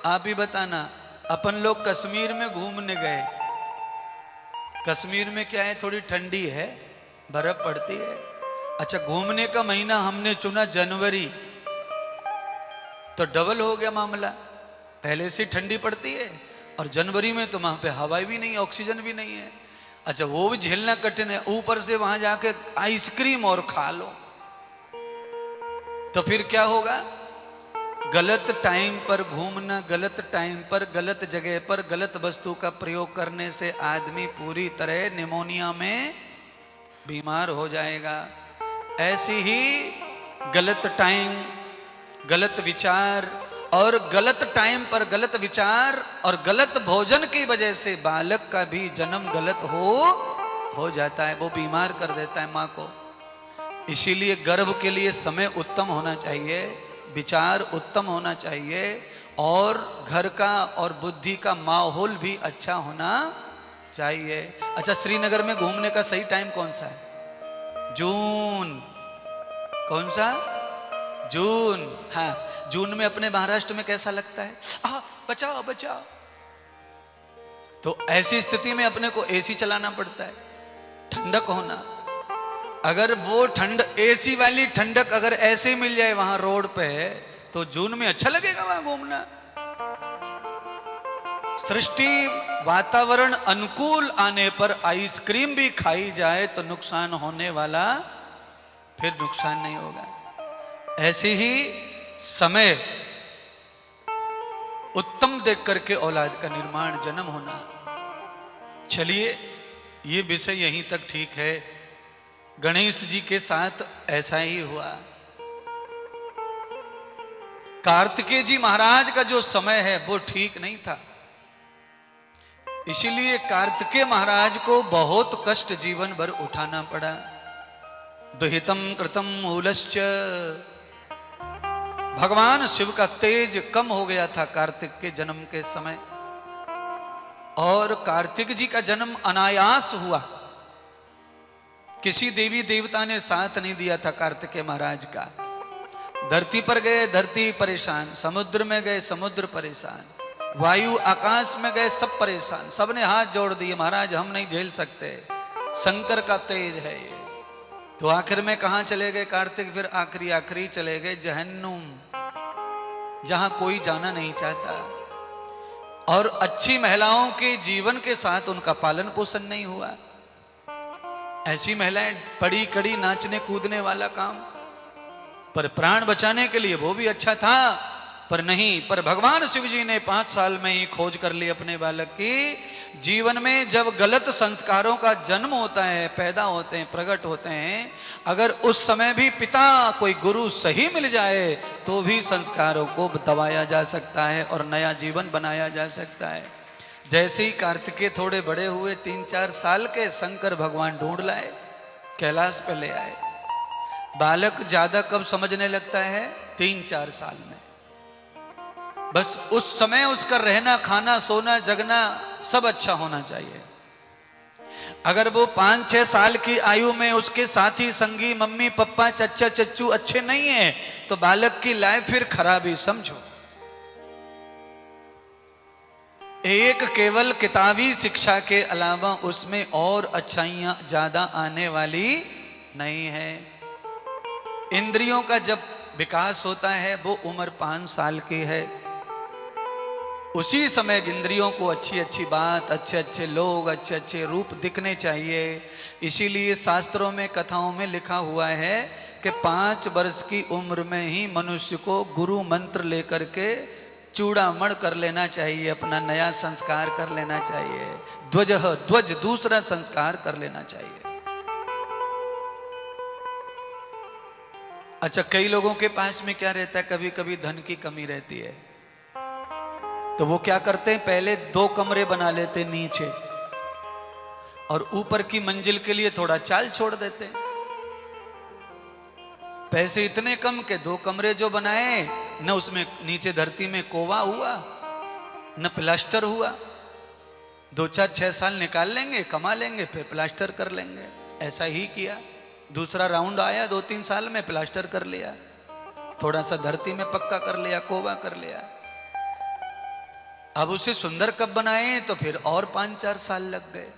आप ही बताना। अपन लोग कश्मीर में घूमने गए। कश्मीर में क्या है, थोड़ी ठंडी है, बर्फ पड़ती है। अच्छा, घूमने का महीना हमने चुना जनवरी, तो डबल हो गया मामला। पहले से ठंडी पड़ती है और जनवरी में तो वहां पे हवा भी नहीं, ऑक्सीजन भी नहीं है। अच्छा वो भी झेलना कठिन है, ऊपर से वहां जाके आइसक्रीम और खा लो, तो फिर क्या होगा? गलत टाइम पर घूमना, गलत टाइम पर गलत जगह पर गलत वस्तु का प्रयोग करने से आदमी पूरी तरह निमोनिया में बीमार हो जाएगा। ऐसी ही गलत टाइम, गलत विचार और गलत टाइम पर गलत विचार और गलत भोजन की वजह से बालक का भी जन्म गलत हो जाता है, वो बीमार कर देता है माँ को। इसीलिए गर्भ के लिए समय उत्तम होना चाहिए, विचार उत्तम होना चाहिए और घर का और बुद्धि का माहौल भी अच्छा होना चाहिए। अच्छा श्रीनगर में घूमने का सही टाइम कौन सा है? जून। कौन सा? जून। हाँ, जून में अपने महाराष्ट्र में कैसा लगता है? बचाओ बचाओ। तो ऐसी स्थिति में अपने को एसी चलाना पड़ता है, ठंडक होना। अगर वो एसी वाली ठंडक अगर ऐसे मिल जाए वहां रोड पे, तो जून में अच्छा लगेगा वहां घूमना। सृष्टि वातावरण अनुकूल आने पर आइसक्रीम भी खाई जाए तो नुकसान होने वाला, फिर नुकसान नहीं होगा। ऐसे ही समय उत्तम देख करके औलाद का निर्माण, जन्म होना। चलिए ये विषय यहीं तक ठीक है। गणेश जी के साथ ऐसा ही हुआ। कार्तिकेय जी महाराज का जो समय है वो ठीक नहीं था, इसीलिए कार्तिकेय महाराज को बहुत कष्ट जीवन भर उठाना पड़ा। दुहितम कृतम मूलश्च, भगवान शिव का तेज कम हो गया था कार्तिक के जन्म के समय, और कार्तिक जी का जन्म अनायास हुआ। किसी देवी देवता ने साथ नहीं दिया था कार्तिकेय महाराज का। धरती पर गए, धरती परेशान, समुद्र में गए, समुद्र परेशान, वायु आकाश में गए, सब परेशान। सबने हाथ जोड़ दिए, महाराज हम नहीं झेल सकते, शंकर का तेज है ये। तो आखिर में कहां चले गए कार्तिक? फिर आखिरी चले गए जहन्नुम, जहां कोई जाना नहीं चाहता। और अच्छी महिलाओं के जीवन के साथ उनका पालन पोषण नहीं हुआ। ऐसी महिलाएं पड़ी कड़ी नाचने कूदने वाला काम, पर प्राण बचाने के लिए वो भी अच्छा था, पर नहीं। पर भगवान शिव जी ने 5 साल में ही खोज कर ली अपने बालक की। जीवन में जब गलत संस्कारों का जन्म होता है, पैदा होते हैं, प्रकट होते हैं, अगर उस समय भी पिता कोई गुरु सही मिल जाए तो भी संस्कारों को दबाया जा सकता है और नया जीवन बनाया जा सकता है। जैसे ही कार्तिकेय थोड़े बड़े हुए, 3-4 साल के, शंकर भगवान ढूंढ लाए, कैलाश पे ले आए। बालक ज्यादा कब समझने लगता है? 3-4 साल में। बस उस समय उसका रहना, खाना, सोना, जगना सब अच्छा होना चाहिए। अगर वो 5-6 साल की आयु में उसके साथी संगी, मम्मी पापा, चच्चा चच्चू अच्छे नहीं है, तो बालक की लाइफ फिर खराब ही समझो। एक केवल किताबी शिक्षा के अलावा उसमें और अच्छाइयां ज्यादा आने वाली नहीं है। इंद्रियों का जब विकास होता है वो उम्र 5 साल की है। उसी समय इंद्रियों को अच्छी अच्छी बात, अच्छे अच्छे लोग, अच्छे अच्छे रूप दिखने चाहिए। इसीलिए शास्त्रों में, कथाओं में लिखा हुआ है कि 5 वर्ष की उम्र में ही मनुष्य को गुरु मंत्र लेकर के चूड़ामण कर लेना चाहिए, अपना नया संस्कार कर लेना चाहिए। ध्वज दूसरा संस्कार कर लेना चाहिए। अच्छा, कई लोगों के पास में क्या रहता है, कभी कभी धन की कमी रहती है, तो वो क्या करते हैं, पहले 2 कमरे बना लेते नीचे और ऊपर की मंजिल के लिए थोड़ा चाल छोड़ देते हैं। पैसे इतने कम के 2 कमरे जो बनाए, न उसमें नीचे धरती में कोवा हुआ, न प्लास्टर हुआ। 2-4-6 साल निकाल लेंगे, कमा लेंगे, फिर प्लास्टर कर लेंगे। ऐसा ही किया। दूसरा राउंड आया 2-3 साल में, प्लास्टर कर लिया, थोड़ा सा धरती में पक्का कर लिया, कोवा कर लिया। अब उसे सुंदर कब बनाए, तो फिर और 5-4 साल लग गए।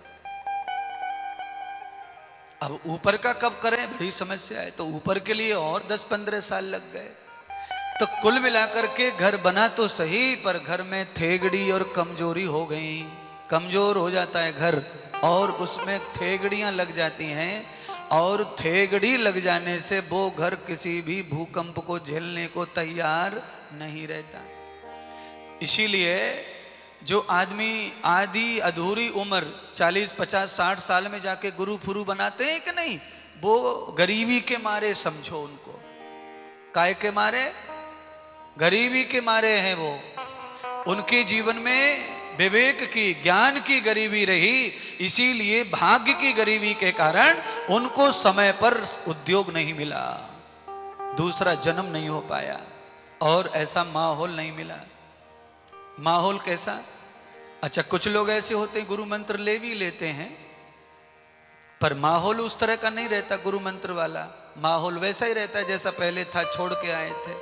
अब ऊपर का कब करें, बड़ी समस्या है, तो ऊपर के लिए और 10-15 साल लग गए। तो कुल मिलाकर के घर बना तो सही, पर घर में थेगड़ी और कमजोरी हो गई। कमजोर हो जाता है घर और उसमें थेगड़ियां लग जाती हैं, और थेगड़ी लग जाने से वो घर किसी भी भूकंप को झेलने को तैयार नहीं रहता। इसीलिए जो आदमी आधी अधूरी उम्र 40, 50, 60 साल में जाके गुरु फुरु बनाते हैं कि नहीं, वो गरीबी के मारे समझो उनको। काय के मारे? गरीबी के मारे हैं वो। उनके जीवन में विवेक की, ज्ञान की गरीबी रही, इसीलिए भाग्य की गरीबी के कारण उनको समय पर उद्योग नहीं मिला, दूसरा जन्म नहीं हो पाया, और ऐसा माहौल नहीं मिला। माहौल कैसा? अच्छा, कुछ लोग ऐसे होते हैं गुरु मंत्र ले भी लेते हैं, पर माहौल उस तरह का नहीं रहता गुरु मंत्र वाला। माहौल वैसा ही रहता है जैसा पहले था, छोड़ के आए थे।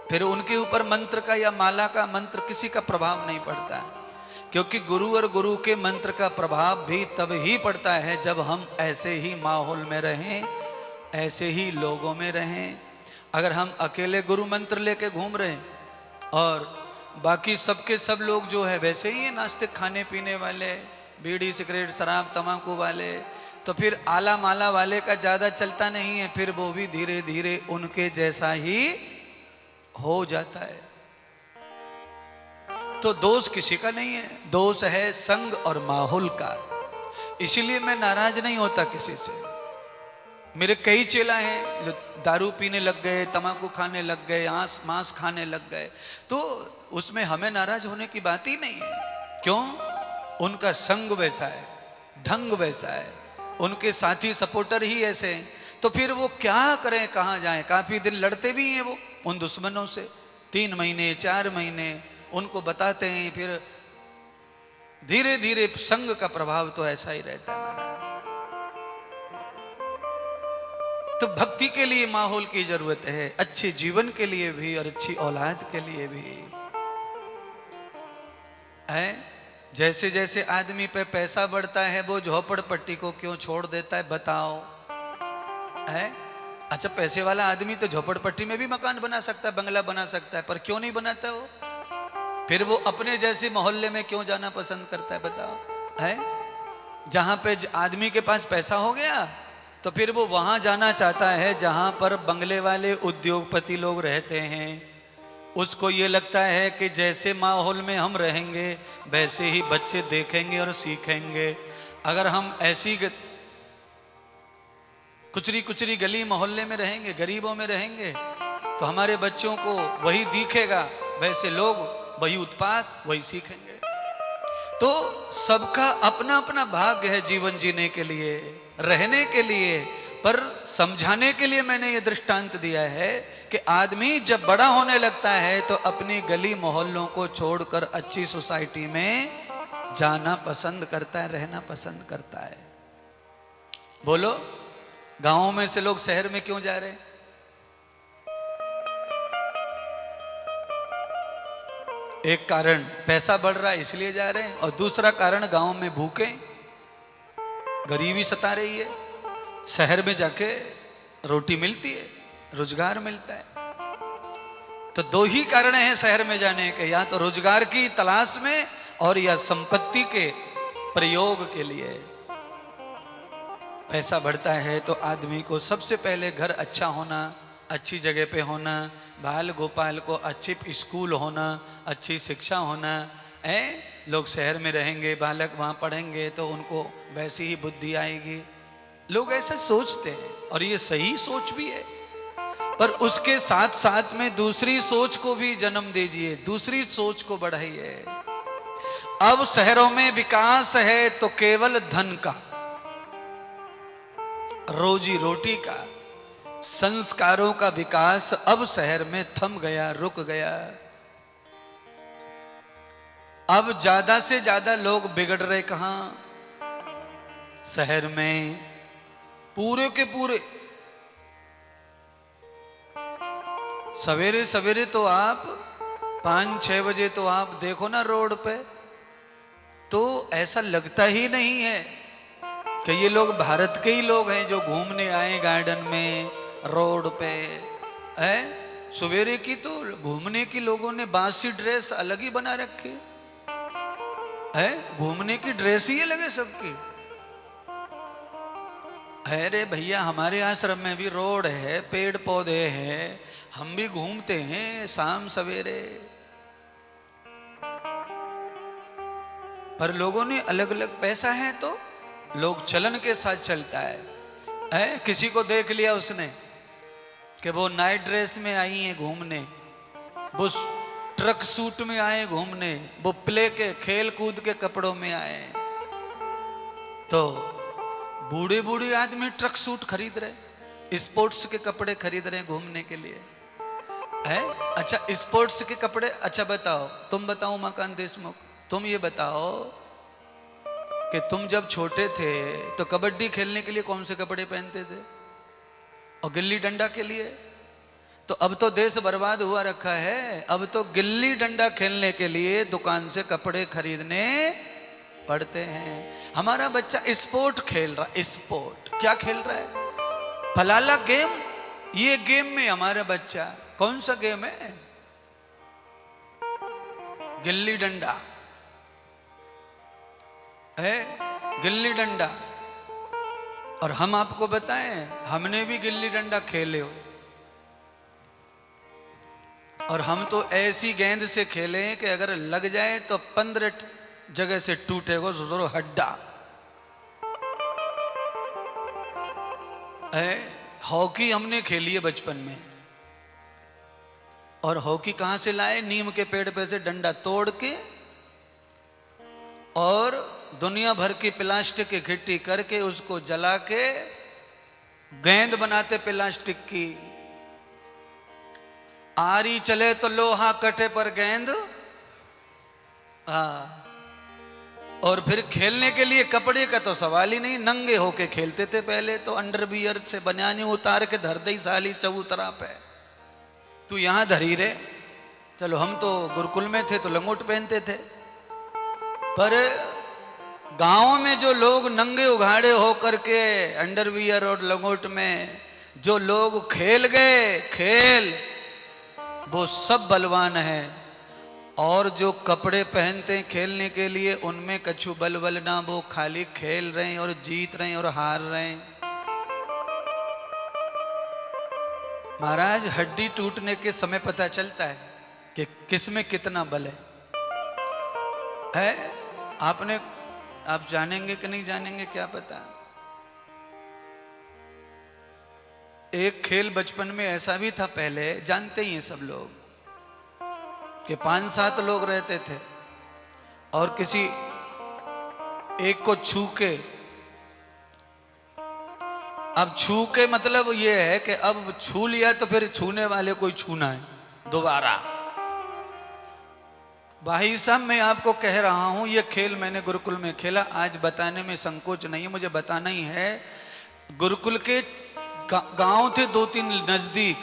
फिर उनके ऊपर मंत्र का या माला का मंत्र किसी का प्रभाव नहीं पड़ता है, क्योंकि गुरु और गुरु के मंत्र का प्रभाव भी तब ही पड़ता है जब हम ऐसे ही माहौल में रहें, ऐसे ही लोगों में रहें। अगर हम अकेले गुरु मंत्र लेके घूम रहे हैं और बाकी सबके सब लोग जो है वैसे ही है, नास्तिक खाने पीने वाले, बीड़ी सिगरेट शराब तम्बाकू वाले, तो फिर आला माला वाले का ज़्यादा चलता नहीं है, फिर वो भी धीरे धीरे उनके जैसा ही हो जाता है। तो दोष किसी का नहीं है, दोष है संग और माहौल का। इसीलिए मैं नाराज नहीं होता किसी से। मेरे कई चेला हैं जो दारू पीने लग गए, तम्बाकू खाने लग गए, मांस खाने लग गए, तो उसमें हमें नाराज होने की बात ही नहीं है। क्यों? उनका संग वैसा है, ढंग वैसा है, उनके साथी सपोर्टर ही ऐसे हैं। तो फिर वो क्या करें, कहाँ जाएं? काफी दिन लड़ते भी हैं वो उन दुश्मनों से, 3 महीने 4 महीने उनको बताते हैं, फिर धीरे धीरे संग का प्रभाव तो ऐसा ही रहता है हमारा। तो भक्ति के लिए माहौल की जरूरत है, अच्छे जीवन के लिए भी और अच्छी औलाद के लिए भी है। जैसे जैसे आदमी पे पैसा बढ़ता है वो झोपड़पट्टी को क्यों छोड़ देता है, बताओ? है? अच्छा, पैसे वाला आदमी तो झोपड़पट्टी में भी मकान बना सकता है, बंगला बना सकता है, पर क्यों नहीं बनाता वो? फिर वो अपने जैसे मोहल्ले में क्यों जाना पसंद करता है, बताओ? है? जहां पे आदमी के पास पैसा हो गया तो फिर वो वहां जाना चाहता है जहां पर बंगले वाले उद्योगपति लोग रहते हैं। उसको ये लगता है कि जैसे माहौल में हम रहेंगे वैसे ही बच्चे देखेंगे और सीखेंगे। अगर हम ऐसी कुचरी कुचरी गली मोहल्ले में रहेंगे, गरीबों में रहेंगे, तो हमारे बच्चों को वही दिखेगा, वैसे लोग वही उत्पात, वही सीखेंगे। तो सबका अपना अपना भाग्य है जीवन जीने के लिए, रहने के लिए। पर समझाने के लिए मैंने ये दृष्टांत दिया है कि आदमी जब बड़ा होने लगता है तो अपनी गली मोहल्लों को छोड़कर अच्छी सोसाइटी में जाना पसंद करता है, रहना पसंद करता है। बोलो, गांवों में से लोग शहर में क्यों जा रहे हैं? एक कारण पैसा बढ़ रहा है इसलिए जा रहे हैं, और दूसरा कारण गांव में भूखे, गरीबी सता रही है। शहर में जाके रोटी मिलती है, रोजगार मिलता है। तो 2 ही कारण हैं शहर में जाने के, या तो रोजगार की तलाश में और या संपत्ति के प्रयोग के लिए। पैसा बढ़ता है तो आदमी को सबसे पहले घर अच्छा होना, अच्छी जगह पे होना, बाल गोपाल को अच्छे स्कूल होना, अच्छी शिक्षा होना है। लोग शहर में रहेंगे, बालक वहाँ पढ़ेंगे तो उनको वैसी ही बुद्धि आएगी। लोग ऐसा सोचते हैं और ये सही सोच भी है, पर उसके साथ साथ में दूसरी सोच को भी जन्म दीजिए, दूसरी सोच को बढ़ाइए। अब शहरों में विकास है तो केवल धन का, रोजी रोटी का, संस्कारों का विकास अब शहर में थम गया, रुक गया। अब ज्यादा से ज्यादा लोग बिगड़ रहे कहां? शहर में। पूरे के पूरे सवेरे सवेरे तो आप 5-6 बजे तो आप देखो ना रोड पे, तो ऐसा लगता ही नहीं है कि ये लोग भारत के ही लोग हैं जो घूमने आए गार्डन में, रोड पे है। सवेरे की तो घूमने की लोगों ने बासी ड्रेस अलग ही बना रखी है, घूमने की ड्रेस ही अलग है सबकी। अरे भैया हमारे आश्रम में भी रोड है, पेड़ पौधे हैं, हम भी घूमते हैं शाम सवेरे। पर लोगों ने अलग अलग, पैसा है तो लोग चलन के साथ चलता है? किसी को देख लिया उसने कि वो नाइट ड्रेस में आई है घूमने, वो ट्रक सूट में आए घूमने, वो प्ले के खेल कूद के कपड़ों में आए, तो बूढ़े बूढ़े आदमी ट्रक सूट खरीद रहे, स्पोर्ट्स के कपड़े खरीद रहे घूमने के लिए है। अच्छा स्पोर्ट्स के कपड़े, अच्छा बताओ, तुम बताओ मकान देशमुख, तुम ये बताओ कि तुम जब छोटे थे तो कबड्डी खेलने के लिए कौन से कपड़े पहनते थे, और गिल्ली डंडा के लिए? तो अब तो देश बर्बाद हुआ रखा है, अब तो गिल्ली डंडा खेलने के लिए दुकान से कपड़े खरीदने पड़ते हैं। हमारा बच्चा स्पोर्ट खेल रहा, स्पोर्ट क्या खेल रहा है? फलाला गेम, ये गेम में हमारा बच्चा, कौन सा गेम है? गिल्ली डंडा है, गिल्ली डंडा। और हम आपको बताएं, हमने भी गिल्ली डंडा खेले हो, और हम तो ऐसी गेंद से खेले कि अगर लग जाए तो 15 जगह से टूटेगा जरूर हड्डा है। हॉकी हमने खेली है बचपन में, और हॉकी कहां से लाए? नीम के पेड़ पे से डंडा तोड़ के और दुनिया भर की प्लास्टिक की इकट्ठी करके उसको जला के गेंद बनाते प्लास्टिक की। आरी चले तो लोहा, कटे पर गेंद। और फिर खेलने के लिए कपड़े का तो सवाल ही नहीं, नंगे होके खेलते थे पहले तो, अंडरवियर से बनियानी उतार के धर दई साली चबूतरा पे, तू यहां धरी रे। चलो हम तो गुरुकुल में थे तो लंगोट पहनते थे, पर गांव में जो लोग नंगे उघाड़े होकर के अंडरवियर और लंगोट में जो लोग खेल गए खेल, वो सब बलवान है। और जो कपड़े पहनते हैं खेलने के लिए, उनमें कछु बल बल ना, वो खाली खेल रहे हैं और जीत रहे हैं और हार रहे हैं। महाराज हड्डी टूटने के समय पता चलता है कि किसमें कितना बल है। आपने, आप जानेंगे कि नहीं जानेंगे क्या पता। एक खेल बचपन में ऐसा भी था, पहले जानते ही हैं सब लोग, कि 5-7 लोग रहते थे और किसी एक को छू के, अब छू के मतलब ये है कि अब छू लिया तो फिर छूने वाले को छूना है दोबारा। भाई साहब मैं आपको कह रहा हूं, ये खेल मैंने गुरुकुल में खेला, आज बताने में संकोच नहीं है, मुझे बताना ही है। गुरुकुल के गांव थे 2-3 नजदीक,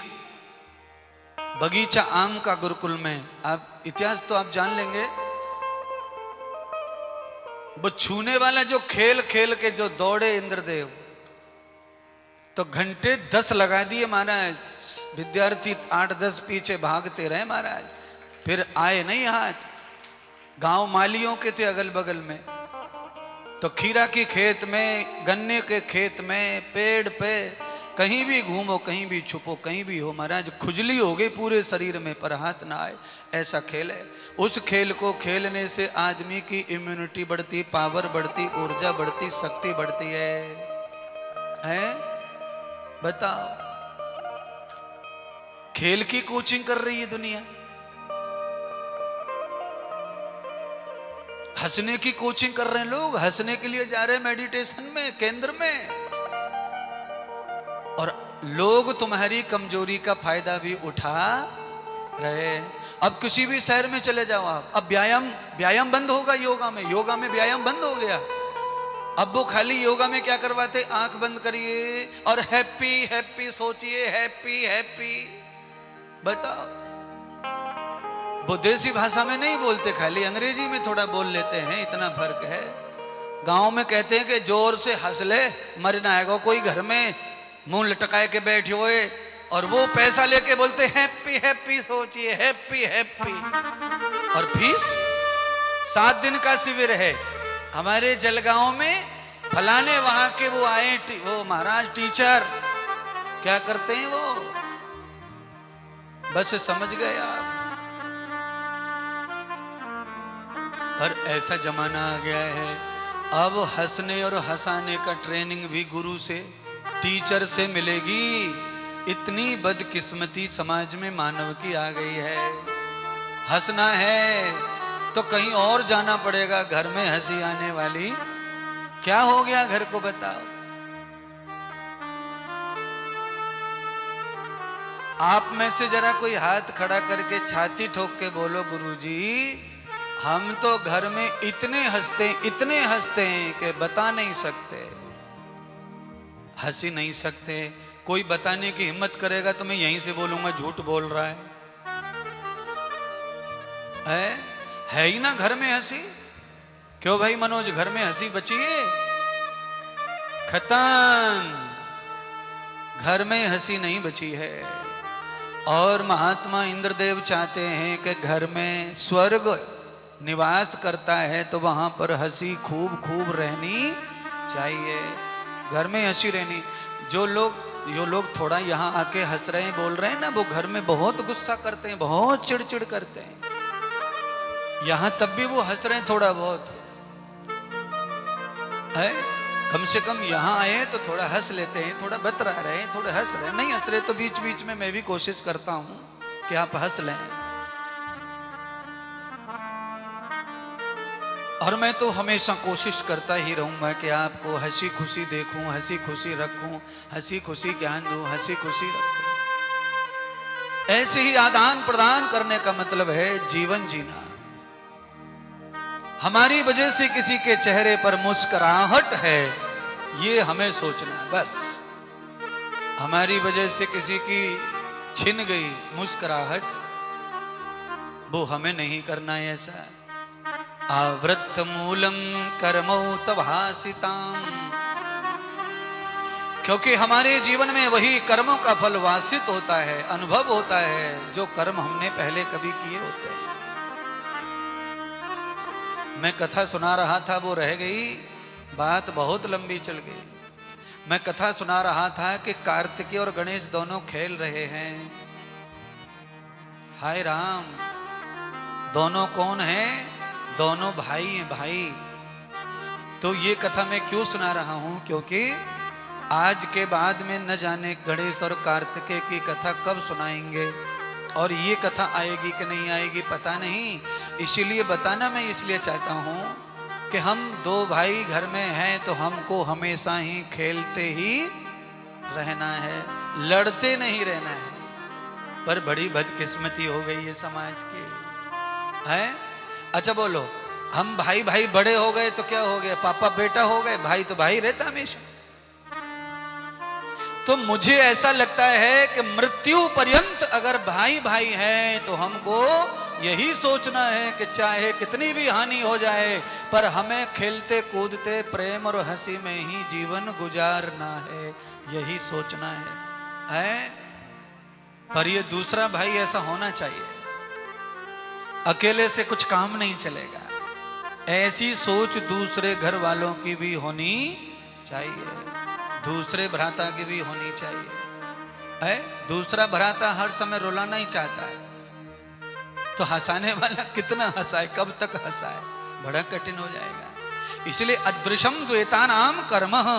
बगीचा आम का गुरुकुल में। आप इतिहास तो आप जान लेंगे। वो छूने वाला जो खेल खेल के जो दौड़े इंद्रदेव, तो घंटे 10 लगा दिए महाराज, विद्यार्थी 8-10 पीछे भागते रहे महाराज, फिर आए नहीं हाथ। गांव मालियों के थे अगल बगल में, तो खीरा के खेत में, गन्ने के खेत में, पेड़ पे, कहीं भी घूमो, कहीं भी छुपो, कहीं भी हो महाराज, खुजली हो गई पूरे शरीर में पर हाथ ना आए, ऐसा खेल है। उस खेल को खेलने से आदमी की इम्यूनिटी बढ़ती, पावर बढ़ती, ऊर्जा बढ़ती, शक्ति बढ़ती है? बताओ, खेल की कोचिंग कर रही है दुनिया, हंसने की कोचिंग कर रहे हैं लोग, हंसने के लिए जा रहे हैं मेडिटेशन में, केंद्र में, और लोग तुम्हारी कमजोरी का फायदा भी उठा रहे। अब किसी भी शहर में चले जाओ आप, अब व्यायाम बंद होगा योगा में व्यायाम बंद हो गया। अब वो खाली योगा में क्या करवाते, आंख बंद करिए और हैप्पी हैप्पी सोचिए, हैप्पी हैप्पी। बताओ, वो देसी भाषा में नहीं बोलते, खाली अंग्रेजी में थोड़ा बोल लेते हैं, इतना फर्क है। गांव में कहते हैं कि जोर से हंस ले, मर ना आएगा कोई घर में, मुंह लटकाए के बैठे हुए, और वो पैसा लेके बोलते हैप्पी हैप्पी सोचिए, हैप्पी हैप्पी। और फीस 7 दिन का शिविर है हमारे जलगांव में, फलाने वहां के वो आए, वो महाराज टीचर, क्या करते हैं वो, बस समझ गए आप। पर ऐसा जमाना आ गया है, अब हंसने और हंसाने का ट्रेनिंग भी गुरु से, टीचर से मिलेगी। इतनी बदकिस्मती समाज में मानव की आ गई है। हंसना है तो कहीं और जाना पड़ेगा, घर में हंसी आने वाली क्या हो गया घर को बताओ। आप में से जरा कोई हाथ खड़ा करके छाती ठोक के बोलो, गुरुजी हम तो घर में इतने हंसते हैं कि बता नहीं सकते, हंसी नहीं सकते। कोई बताने की हिम्मत करेगा तो मैं यहीं से बोलूंगा झूठ बोल रहा है ही ना घर में हंसी। क्यों भाई मनोज, घर में हंसी बची है? खत्म, घर में हंसी नहीं बची है। और महात्मा इंद्रदेव चाहते हैं कि घर में स्वर्ग निवास करता है तो वहां पर हंसी खूब खूब रहनी चाहिए, घर में हंसी रहनी। जो लोग थोड़ा यहाँ आके हंस रहे हैं, बोल रहे हैं ना, वो घर में बहुत गुस्सा करते हैं, बहुत चिड़चिड़ करते हैं। यहाँ तब भी वो हंस रहे हैं थोड़ा बहुत है, कम से कम यहाँ आए तो थोड़ा हंस लेते हैं, थोड़ा बतरा रहे हैं, थोड़ा हंस रहे हैं। नहीं हंस रहे तो बीच बीच में मैं भी कोशिश करता हूँ कि आप हंस लें। और मैं तो हमेशा कोशिश करता ही रहूंगा कि आपको हंसी खुशी देखूं, हंसी खुशी रखूं, हंसी खुशी ज्ञान दूं, हंसी खुशी रखूं। ऐसे ही आदान प्रदान करने का मतलब है जीवन जीना। हमारी वजह से किसी के चेहरे पर मुस्कुराहट है, ये हमें सोचना है बस। हमारी वजह से किसी की छिन गई मुस्कुराहट, वो हमें नहीं करना है ऐसा। आवृत्त मूलम कर्मोतभासिताम, क्योंकि हमारे जीवन में वही कर्मों का फल वासित होता है, अनुभव होता है, जो कर्म हमने पहले कभी किए होते हैं। मैं कथा सुना रहा था, वो रह गई, बात बहुत लंबी चल गई। मैं कथा सुना रहा था कि कार्तिकेय और गणेश दोनों खेल रहे हैं। हाय राम, दोनों कौन हैं? दोनों भाई हैं, भाई। तो ये कथा मैं क्यों सुना रहा हूं? क्योंकि आज के बाद में न जाने गणेश और कार्तिकेय की कथा कब सुनाएंगे, और ये कथा आएगी कि नहीं आएगी पता नहीं। इसीलिए बताना मैं इसलिए चाहता हूं कि हम दो भाई घर में हैं तो हमको हमेशा ही खेलते ही रहना है, लड़ते नहीं रहना है। पर बड़ी बदकिस्मती हो गई है समाज की, है। अच्छा बोलो, हम भाई भाई बड़े हो गए तो क्या हो गया? पापा बेटा हो गए, भाई तो भाई रहता हमेशा। तो मुझे ऐसा लगता है कि मृत्यु पर्यंत अगर भाई भाई हैं तो हमको यही सोचना है कि चाहे कितनी भी हानि हो जाए, पर हमें खेलते कूदते प्रेम और हंसी में ही जीवन गुजारना है, यही सोचना है? पर ये दूसरा भाई ऐसा होना चाहिए, अकेले से कुछ काम नहीं चलेगा। ऐसी सोच दूसरे घर वालों की भी होनी चाहिए, दूसरे भ्राता की भी होनी चाहिए। दूसरा भ्राता हर समय रुलाना ही चाहता है, तो हंसाने वाला कितना हंसाए, कब तक हंसाए, बड़ा कठिन हो जाएगा। इसलिए अदृशम द्वेतानाम कर्मः,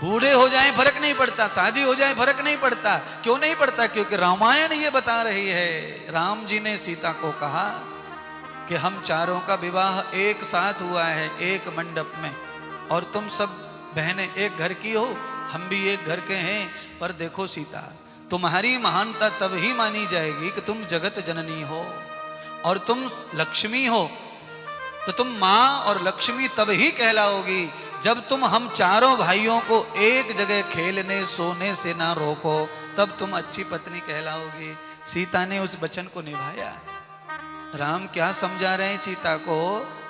बूढ़े हो जाएं फर्क नहीं पड़ता, शादी हो जाए फर्क नहीं पड़ता। क्यों नहीं पड़ता? क्योंकि रामायण ये बता रही है। राम जी ने सीता को कहा कि हम चारों का विवाह एक साथ हुआ है, एक मंडप में, और तुम सब बहनें एक घर की हो, हम भी एक घर के हैं। पर देखो सीता, तुम्हारी महानता तब ही मानी जाएगी कि तुम जगत जननी हो और तुम लक्ष्मी हो। तो तुम माँ और लक्ष्मी तब ही कहलाओगी जब तुम हम चारों भाइयों को एक जगह खेलने सोने से ना रोको, तब तुम अच्छी पत्नी कहलाओगी। सीता ने उस वचन को निभाया। राम क्या समझा रहे हैं सीता को,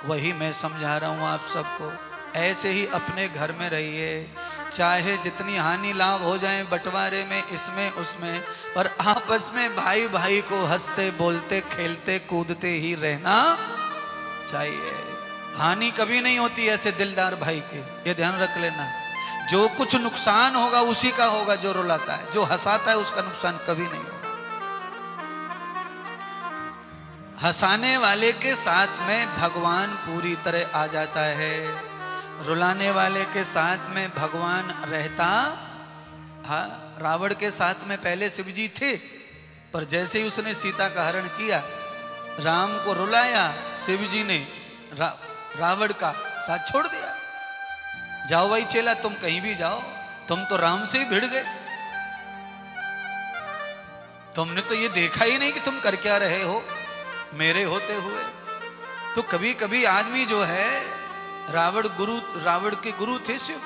वही मैं समझा रहा हूं आप सबको। ऐसे ही अपने घर में रहिए, चाहे जितनी हानि लाभ हो जाए बंटवारे में, इसमें उसमें, पर आपस में भाई भाई को हंसते बोलते खेलते कूदते ही रहना चाहिए। हानि कभी नहीं होती ऐसे दिलदार भाई के, ये ध्यान रख लेना। जो कुछ नुकसान होगा उसी का होगा जो रुलाता है, जो हंसाता है उसका नुकसान कभी नहीं होगा। हंसाने वाले के साथ में भगवान पूरी तरह आ जाता है, रुलाने वाले के साथ में भगवान रहता। हाँ, रावण के साथ में पहले शिव जी थे, पर जैसे ही उसने सीता का हरण किया, राम को रुलाया, शिव जी ने रावण का साथ छोड़ दिया। जाओ भाई चेला, तुम कहीं भी जाओ, तुम तो राम से ही भिड़ गए, तुमने तो ये देखा ही नहीं कि तुम कर क्या रहे हो मेरे होते हुए। तो कभी कभी आदमी जो है, रावण के गुरु थे शिव।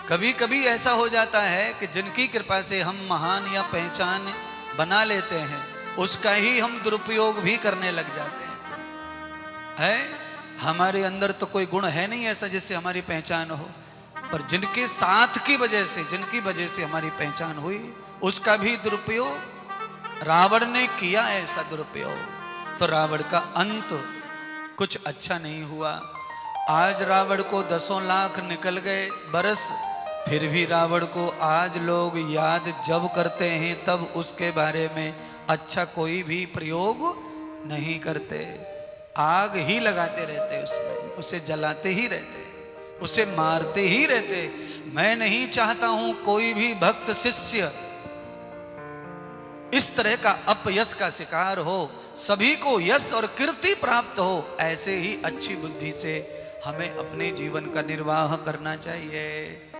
कभी कभी ऐसा हो जाता है कि जिनकी कृपा से हम महान या पहचान बना लेते हैं, उसका ही हम दुरुपयोग भी करने लग जाते हैं। हमारे अंदर तो कोई गुण है नहीं ऐसा जिससे हमारी पहचान हो, पर जिनके साथ की वजह से, जिनकी वजह से हमारी पहचान हुई, उसका भी दुरुपयोग रावण ने किया। ऐसा दुरुपयोग तो रावण का अंत कुछ अच्छा नहीं हुआ। आज रावण को 10 लाख निकल गए बरस, फिर भी रावण को आज लोग याद जब करते हैं तब उसके बारे में अच्छा कोई भी प्रयोग नहीं करते। आग ही लगाते रहते उसमें, उसे जलाते ही रहते, उसे मारते ही रहते। मैं नहीं चाहता हूं कोई भी भक्त शिष्य इस तरह का अपयश का शिकार हो, सभी को यश और कीर्ति प्राप्त हो। ऐसे ही अच्छी बुद्धि से हमें अपने जीवन का निर्वाह करना चाहिए।